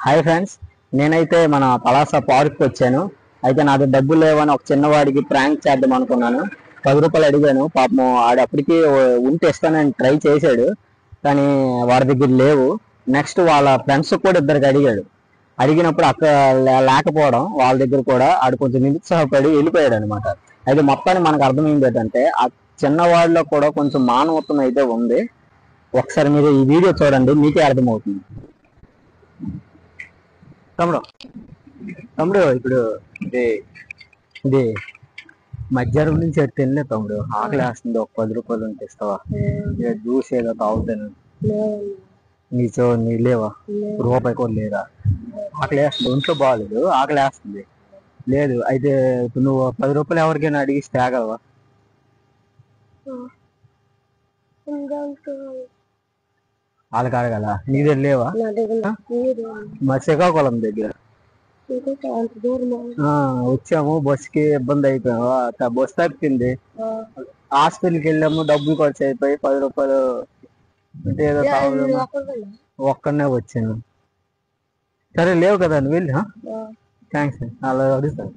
Hi friends, నేనైతే మన Palasa park వచ్చాను. అయితే నాకు డబ్బులు లేవని ఒక చిన్నవాడికి ప్రాంక్ చేద్దాం అనుకున్నాను. 10 రూపాయలు అడిగాను. పాపం ఆడు అప్పటికి ఉంటే ఇస్తానని ట్రై చేశాడు, కానీ వాడి దగ్గర లేవు. నెక్స్ట్ వాళ్ళ ఫ్రెండ్స్ కూడా ఇద్దరికి అడిగాడు. అడిగినప్పుడు అక్కడ లేకపోవడం వాళ్ళ దగ్గర కూడా ఆడు కొంచెం నిరుత్సాహపడి వెళ్ళిపోయాడు అనమాట. అయితే మొత్తాన్ని మనకు అర్థమైంది ఏంటంటే ఆ చిన్నవాడిలో కూడా కొంచెం మానవత్వం అయితే ఉంది. ఒకసారి మీరు ఈ వీడియో చూడండి, మీకే అర్థమవుతుంది. తమ్ముడు తమ్ముడు ఇప్పుడు ఇది ఇది మధ్యాహ్నం నుంచి ఎటు తినలే తమ్ముడు. ఆకలి వేస్తుంది. ఒక 10 రూపాయలు ఉంటే ఇస్తావా? జ్యూస్ ఏదో తాగుతాను. నీ లేవా? రూపాయి కూడా లేదా? ఆకలి వేస్తుంది, ఒంట్లో బాగాలేదు, ఆకలి వేస్తుంది. లేదు అయితే ఇప్పుడు నువ్వు 10 రూపాయలు ఎవరికైనా అడిగి తేగలవా? వాళ్ళకి అడగల, నీ దగ్గర లేవా? మా శ్రీకాకుళం దగ్గర వచ్చాము, బస్సుకి ఇబ్బంది అయిపోయాము. బస్సు తప్పింది. హాస్పిటల్కి వెళ్ళాము, డబ్బులు ఖర్చు అయిపోయి 10 రూపాయలు అంటే ఏదో ఒక్కడనే వచ్చాను. సరే లేవు కదా, నువ్వు వెళ్ళి థ్యాంక్స్ అలా అడుగుతాను.